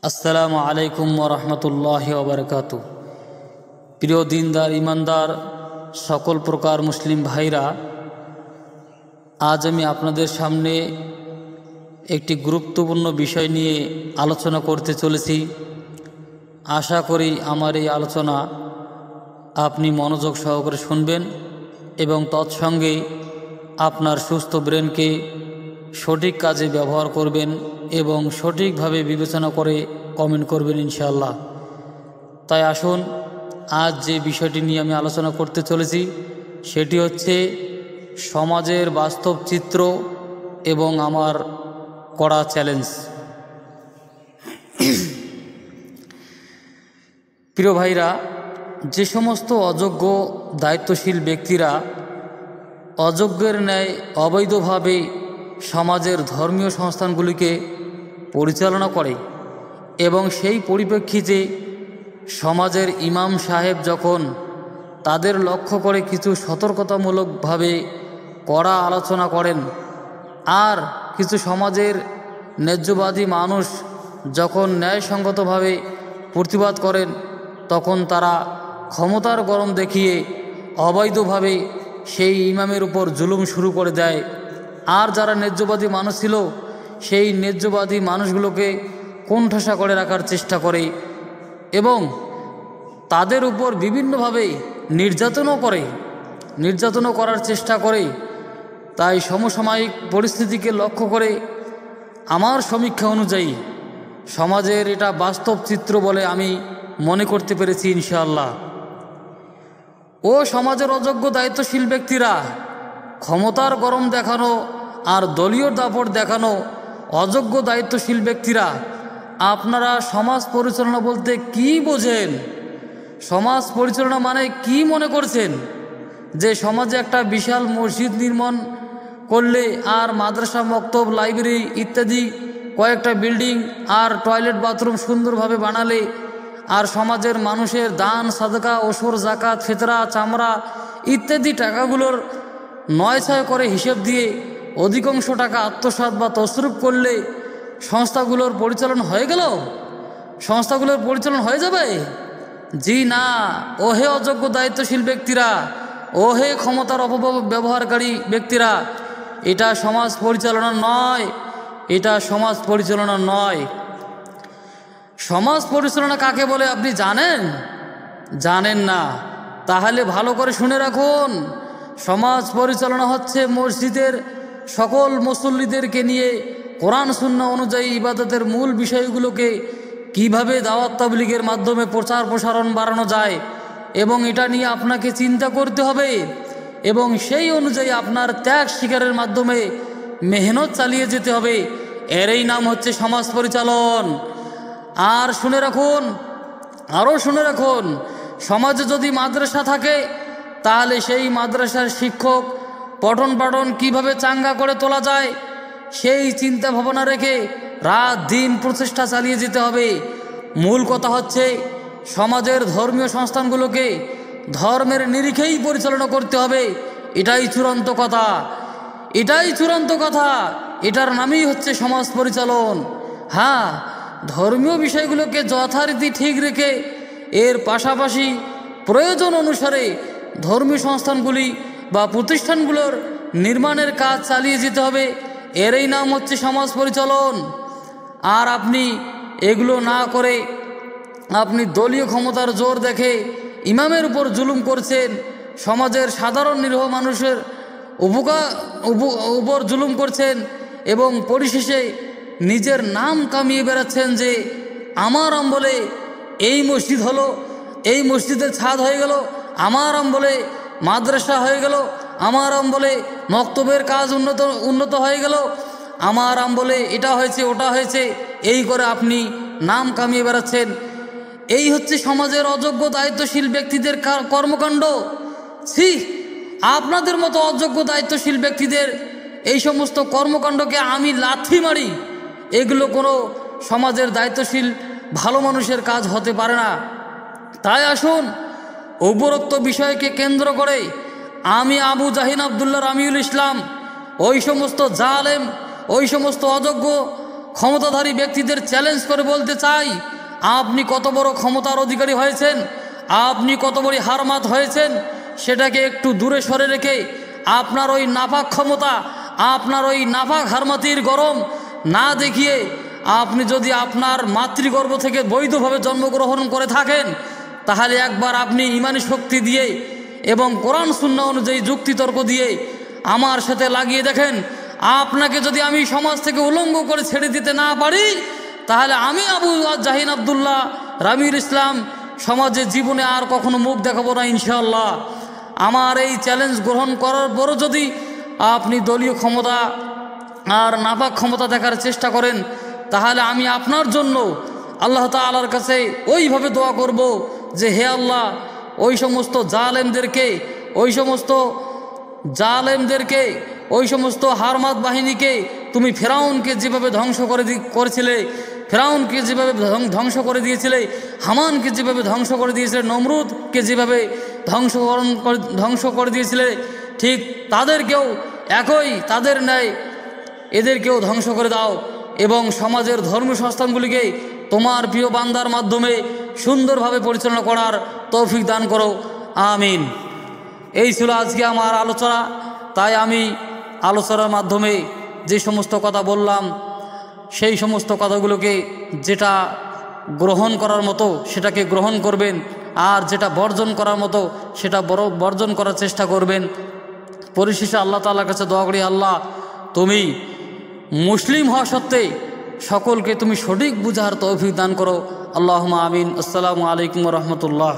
আসসালামু আলাইকুম ওরহমতুল্লাহি ওবরকাতু। প্রিয় দিনদার ইমানদার সকল প্রকার মুসলিম ভাইরা, আজ আমি আপনাদের সামনে একটি গুরুত্বপূর্ণ বিষয় নিয়ে আলোচনা করতে চলেছি। আশা করি আমার এই আলোচনা আপনি মনোযোগ সহকারে শুনবেন এবং তৎসঙ্গে আপনার সুস্থ ব্রেনকে সঠিক কাজে ব্যবহার করবেন এবং সঠিকভাবে বিবেচনা করে কমেন্ট করবেন ইনশাআল্লাহ। তাই আসুন, আজ যে বিষয়টি নিয়ে আমি আলোচনা করতে চলেছি সেটি হচ্ছে সমাজের বাস্তব চিত্র এবং আমার কড়া চ্যালেঞ্জ। প্রিয় ভাইরা, যে সমস্ত অযোগ্য দায়িত্বশীল ব্যক্তিরা অযোগ্যের ন্যায় অবৈধভাবে সমাজের ধর্মীয় সংস্থানগুলিকে পরিচালনা করে এবং সেই পরিপ্রেক্ষিতে সমাজের ইমাম সাহেব যখন তাদের লক্ষ্য করে কিছু সতর্কতামূলকভাবে কড়া আলোচনা করেন, আর কিছু সমাজের ন্যায্যবাদী মানুষ যখন ন্যায়সঙ্গতভাবে প্রতিবাদ করেন, তখন তারা ক্ষমতার গরম দেখিয়ে অবৈধভাবে সেই ইমামের উপর জুলুম শুরু করে দেয়। আর যারা ন্যায্যবাদী মানুষ ছিল, সেই ন্যায্যবাদী মানুষগুলোকে কোণঠাসা করে রাখার চেষ্টা করে এবং তাদের উপর বিভিন্নভাবে নির্যাতনও করার চেষ্টা করে। তাই সমসাময়িক পরিস্থিতিকে লক্ষ্য করে আমার সমীক্ষা অনুযায়ী সমাজের এটা বাস্তব চিত্র বলে আমি মনে করতে পেরেছি ইনশাআল্লাহ। ও সমাজের অযোগ্য দায়িত্বশীল ব্যক্তিরা, ক্ষমতার গরম দেখানো আর দলীয় দাপট দেখানো অযোগ্য দায়িত্বশীল ব্যক্তিরা, আপনারা সমাজ পরিচালনা বলতে কি বোঝেন? সমাজ পরিচালনা মানে কি মনে করছেন? যে সমাজে একটা বিশাল মসজিদ নির্মাণ করলে আর মাদ্রাসা, মক্তব, লাইব্রেরি ইত্যাদি কয়েকটা বিল্ডিং আর টয়লেট বাথরুম সুন্দরভাবে বানালে আর সমাজের মানুষের দান, সাদকা, ওসর, জাকাত, ফিতরা, চামড়া ইত্যাদি টাকাগুলোর ৯/৬ করে হিসেব দিয়ে অধিকাংশ টাকা আত্মসাৎ বা তসরুপ করলে সংস্থাগুলোর পরিচালন হয়ে গেল? সংস্থাগুলোর পরিচালন হয়ে যাবে? জি না। ওহে অযোগ্য দায়িত্বশীল ব্যক্তিরা, ওহে ক্ষমতার অপব্যবহারকারী ব্যক্তিরা, এটা সমাজ পরিচালনা নয়, এটা সমাজ পরিচালনা নয়। সমাজ পরিচালনা কাকে বলে আপনি জানেন না? তাহলে ভালো করে শুনে রাখুন। সমাজ পরিচালনা হচ্ছে মসজিদের সকল মুসল্লিদেরকে নিয়ে কোরআন সুন্নাহ অনুযায়ী ইবাদতের মূল বিষয়গুলোকে কিভাবে দাওয়াত তাবলীগের মাধ্যমে প্রচার প্রসারণ বাড়ানো যায় এবং এটা নিয়ে আপনাকে চিন্তা করতে হবে এবং সেই অনুযায়ী আপনার ত্যাগ স্বীকারের মাধ্যমে মেহনত চালিয়ে যেতে হবে। এরই নাম হচ্ছে সমাজ পরিচালন। আর আরও শুনে রাখুন, সমাজে যদি মাদ্রাসা থাকে তাহলে সেই মাদ্রাসার শিক্ষক পঠন পাঠন কীভাবে চাঙ্গা করে তোলা যায় সেই চিন্তা ভাবনা রেখে রাত দিন প্রচেষ্টা চালিয়ে যেতে হবে। মূল কথা হচ্ছে সমাজের ধর্মীয় সংস্থানগুলোকে ধর্মের নিরিখেই পরিচালনা করতে হবে। এটাই চূড়ান্ত কথা। এটার নামই হচ্ছে সমাজ পরিচালন। হ্যাঁ, ধর্মীয় বিষয়গুলোকে যথারীতি ঠিক রেখে এর পাশাপাশি প্রয়োজন অনুসারে ধর্মীয় সংস্থানগুলি বা প্রতিষ্ঠানগুলোর নির্মাণের কাজ চালিয়ে যেতে হবে। এরই নাম হচ্ছে সমাজ পরিচালন। আর আপনি এগুলো না করে আপনি দলীয় ক্ষমতার জোর দেখে ইমামের উপর জুলুম করছেন, সমাজের সাধারণ নিরীহ মানুষের উপর জুলুম করছেন এবং পরিশেষে নিজের নাম কামিয়ে বেড়াচ্ছেন যে আমার আমলে এই মসজিদ হলো, এই মসজিদের ছাদ হয়ে গেল, আমার আমলে মাদ্রাসা হয়ে গেল, আমার আমলে মক্তবের কাজ উন্নত হয়ে গেল, আমার আমলে এটা হয়েছে ওটা হয়েছে, এই করে আপনি নাম কামিয়ে বেড়াচ্ছেন। এই হচ্ছে সমাজের অযোগ্য দায়িত্বশীল ব্যক্তিদের কর্মকাণ্ড। ছি, আপনাদের মতো অযোগ্য দায়িত্বশীল ব্যক্তিদের এই সমস্ত কর্মকাণ্ডকে আমি লাথি মারি। এগুলো কোনো সমাজের দায়িত্বশীল ভালো মানুষের কাজ হতে পারে না। তাই আসুন, উপরোক্ত বিষয়কে কেন্দ্র করে আমি আবু জাহিন আবদুল্লাহ রামিউল ইসলাম ওই সমস্ত জালেম, ওই সমস্ত অযোগ্য ক্ষমতাধারী ব্যক্তিদের চ্যালেঞ্জ করে বলতে চাই, আপনি কত বড় ক্ষমতার অধিকারী হয়েছেন, আপনি কত বড় হারমাত হয়েছেন, সেটাকে একটু দূরে সরে রেখে আপনার ওই নাপাক ক্ষমতা, আপনার ওই নাপাক হারমাতির গরম না দেখিয়ে আপনি যদি আপনার মাতৃগর্ভ থেকে বৈধভাবে জন্মগ্রহণ করে থাকেন, তাহলে একবার আপনি ইমানি শক্তি দিয়ে এবং কোরআন সুন্নাহ অনুযায়ী যুক্তিতর্ক দিয়ে আমার সাথে লাগিয়ে দেখেন। আপনাকে যদি আমি সমাজ থেকে উলঙ্গ করে ছেড়ে দিতে না পারি, তাহলে আমি আবু জাহিন আবদুল্লাহ রামিউল ইসলাম সমাজে জীবনে আর কখনো মুখ দেখাবো না ইনশাআল্লাহ। আমার এই চ্যালেঞ্জ গ্রহণ করার পরও যদি আপনি দলীয় ক্ষমতা আর নাপাক ক্ষমতা দেখার চেষ্টা করেন, তাহলে আমি আপনার জন্য আল্লাহ তাআলার কাছে ওইভাবে দোয়া করব যে হে আল্লাহ, ওই সমস্ত জালেমদেরকে, ওই সমস্ত হারমাত বাহিনীকে, তুমি ফেরাউনকে যেভাবে ধ্বংস করেছিলে, ফেরাউনকে যেভাবে ধ্বংস করে দিয়েছিলে, হামানকে যেভাবে ধ্বংস করে দিয়েছিলে, নমরুদকে যেভাবে ধ্বংস করে দিয়েছিলে, ঠিক তাদেরকেও একই তাদের ন্যায় এদেরকেও ধ্বংস করে দাও এবং সমাজের ধর্মীয় সংস্থানগুলিকে তোমার প্রিয় বান্দার মাধ্যমে সুন্দরভাবে পরিচালনা করার তৌফিক দান করো, আমিন। এই ছিল আজকে আমার আলোচনা। তাই আমি আলোচনার মাধ্যমে যে সমস্ত কথা বললাম, সেই সমস্ত কথাগুলোকে যেটা গ্রহণ করার মতো সেটাকে গ্রহণ করবেন, আর যেটা বর্জন করার মতো সেটা বর্জন করার চেষ্টা করবেন। পরিশেষে আল্লাহ তাআলার কাছে দোয়া করি, আল্লাহ তুমি মুসলিম হওয়া সত্ত্বে সকলকে তুমি সঠিক বুঝার তৌফিক দান করো, আল্লাহুম্মা আমিন। আসসালামু আলাইকুম ওয়া রাহমাতুল্লাহ।